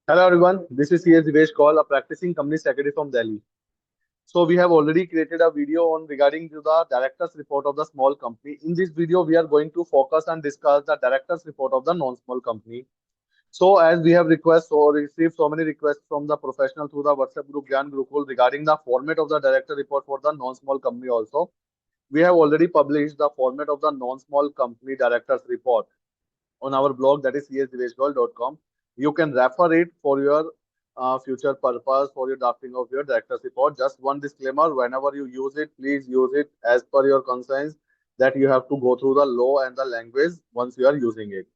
Hello everyone, this is Divesh Goyal, a practicing company secretary from Delhi. So we have already created a video on regarding to the director's report of the small company. In this video, we are going to focus and discuss the director's report of the non-small company. So as we have requests or received so many requests from the professional through the WhatsApp group Gyan Gurukul regarding the format of the director report for the non-small company also. We have already published the format of the non-small company director's report on our blog, that is csdiveshgold.com. You can refer it for your future purpose, for your drafting of your director's report. Just one disclaimer, whenever you use it, please use it as per your concerns, that you have to go through the law and the language once you are using it.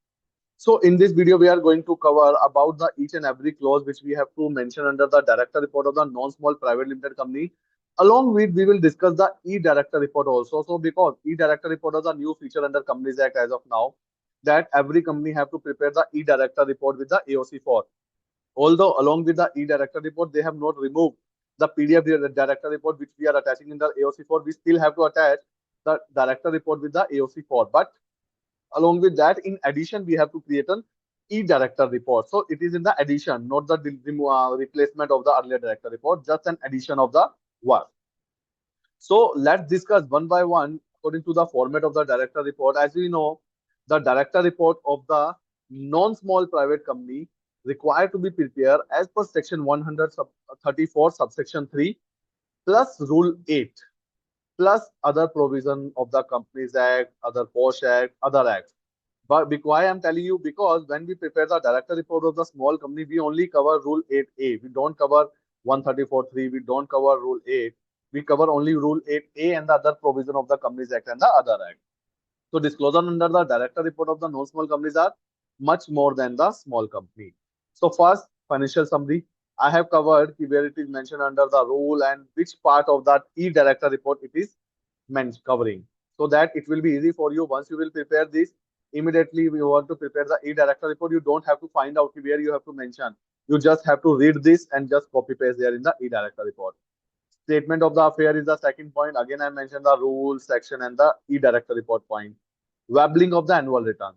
So in this video, we are going to cover about the each and every clause which we have to mention under the director report of the non-small private limited company. Along with, we will discuss the e-director report also. So because e-director report is a new feature under Companies Act as of now, that every company have to prepare the e-director report with the AOC for. Although along with the e-director report, they have not removed the PDF director report which we are attaching in the AOC for. We still have to attach the director report with the AOC for. But along with that, in addition, we have to create an e-director report. So it is in the addition, not the replacement of the earlier director report, just an addition of the work. So let's discuss one by one according to the format of the director report. As we know, the director report of the non-small private company required to be prepared as per section 134 subsection 3 plus rule 8 plus other provision of the Companies Act, other Posh Act, other acts. But why I'm telling you, because when we prepare the director report of the small company, we only cover Rule 8A. We don't cover 134.3. We don't cover Rule 8. We cover only Rule 8A and the other provision of the Companies Act and the other act. So disclosure under the director report of the non-small companies are much more than the small company. So first, financial summary. I have covered where it is mentioned under the rule and which part of that e-director report it is covering. So that it will be easy for you once you will prepare this. Immediately, we want to prepare the e-director report. You don't have to find out where you have to mention. You just have to read this and just copy paste there in the e-director report. Statement of the affair is the second point. Again, I mentioned the rules section and the e-director report point. Wabbling of the annual return.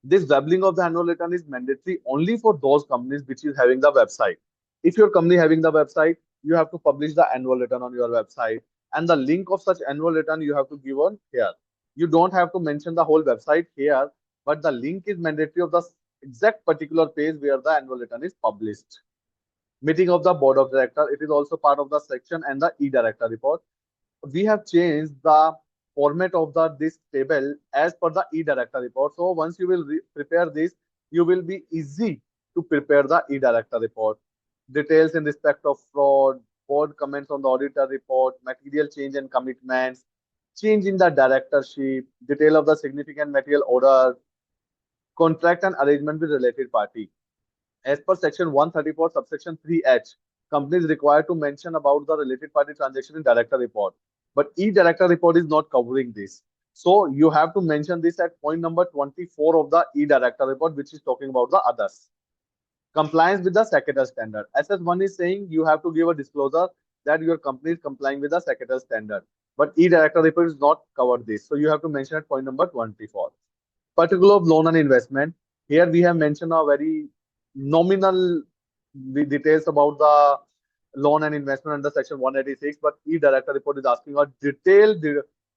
This wabbling of the annual return is mandatory only for those companies which is having the website. If your company having the website, you have to publish the annual return on your website, and the link of such annual return you have to give on here. You don't have to mention the whole website here, but the link is mandatory of the exact particular page where the annual return is published. Meeting of the board of director, it is also part of the section and the e-director report. We have changed the format of the this table as per the e-director report. So once you will prepare this, you will be easy to prepare the e-director report. Details in respect of fraud, board comments on the auditor report, material change and commitments, change in the directorship, detail of the significant material order, contract and arrangement with related party. As per section 134 subsection 3H, companies required to mention about the related party transaction in director report. But e-director report is not covering this. So you have to mention this at point number 24 of the e-director report, which is talking about the others. Compliance with the Secretary standard. SS1 is saying you have to give a disclosure that your company is complying with the Secretary standard. But e-director report is not covered this. So you have to mention at point number 24. Particular of loan and investment. Here we have mentioned a very nominal details about the loan and investment under section 186, but e-director report is asking a detailed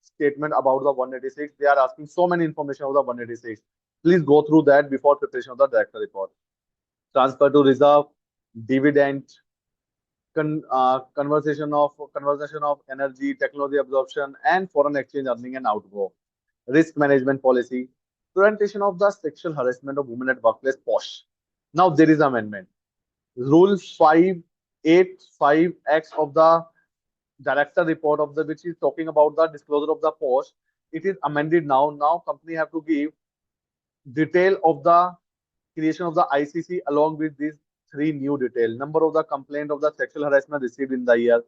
statement about the 186. They are asking so many information about the 186. Please go through that before preparation of the director report. Transfer to reserve, dividend, conversation of energy, technology absorption, and foreign exchange earning and outgo. Risk management policy, prevention of the sexual harassment of women at workplace, POSH. Now there is amendment. Rule 585X of the director report of the which is talking about the disclosure of the POSH. It is amended now. Now company have to give detail of the creation of the ICC along with these three new detail. Number of the complaint of the sexual harassment received in the year,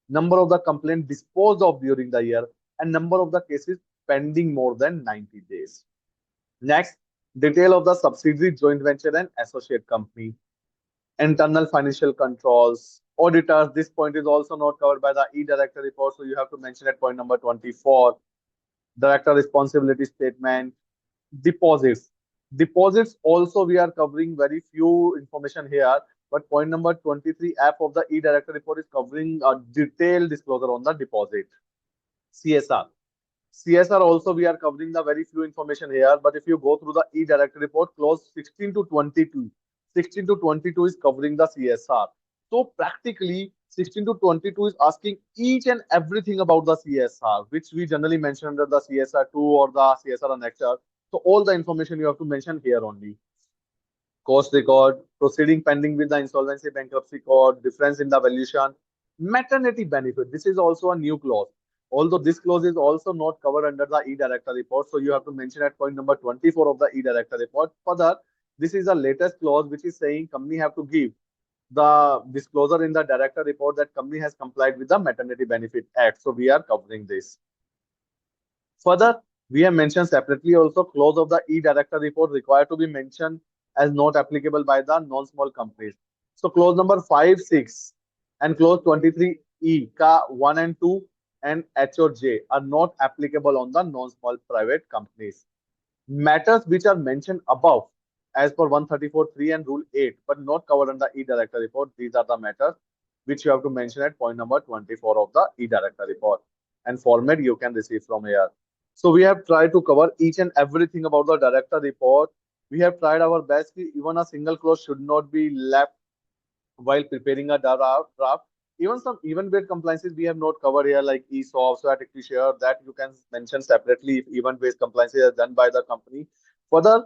number of the complaint disposed of during the year, and number of the cases pending more than 90 days. Next, detail of the subsidiary, joint venture, and associate company. Internal financial controls, auditors. This point is also not covered by the e-director report, so you have to mention at point number 24. Director responsibility statement, deposits. Deposits also we are covering very few information here, but point number 23 F of the e-director report is covering a detailed disclosure on the deposit. CSR. CSR also we are covering the very few information here, but if you go through the e-director report, clause 16 to 22, 16 to 22 is covering the CSR. So practically 16 to 22 is asking each and everything about the CSR, which we generally mention under the CSR2 or the CSR annexure. So all the information you have to mention here only. Cost record, proceeding pending with the insolvency bankruptcy court, difference in the valuation, maternity benefit. This is also a new clause. Although this clause is also not covered under the e-director report, so you have to mention at point number 24 of the e-director report. Further, this is the latest clause which is saying company have to give the disclosure in the director report that company has complied with the Maternity Benefit Act. So we are covering this. Further, we have mentioned separately also clause of the e-director report required to be mentioned as not applicable by the non-small companies. So clause number 5, 6 and clause 23E ka 1 and 2 and H or J are not applicable on the non-small private companies. Matters which are mentioned above as per 134.3 and Rule 8 but not covered under e-director report, these are the matters which you have to mention at point number 24 of the e-director report, and format you can receive from here. So we have tried to cover each and everything about the director report. We have tried our best. Even a single clause should not be left while preparing a draft. Even some event-based compliances we have not covered here, like ESOP, so equity share, that you can mention separately if event-based compliances are done by the company. Further,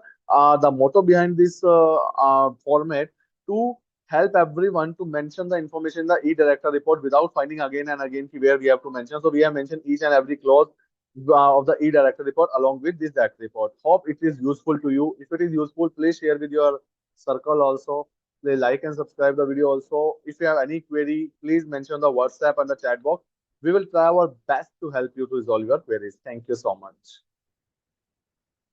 the motto behind this format to help everyone to mention the information in the e-director report without finding again and again where we have to mention. So we have mentioned each and every clause of the e-director report along with this director report. Hope it is useful to you. If it is useful, please share with your circle also. Please like and subscribe the video also. If you have any query, please mention the WhatsApp and the chat box. We will try our best to help you to resolve your queries. Thank you so much.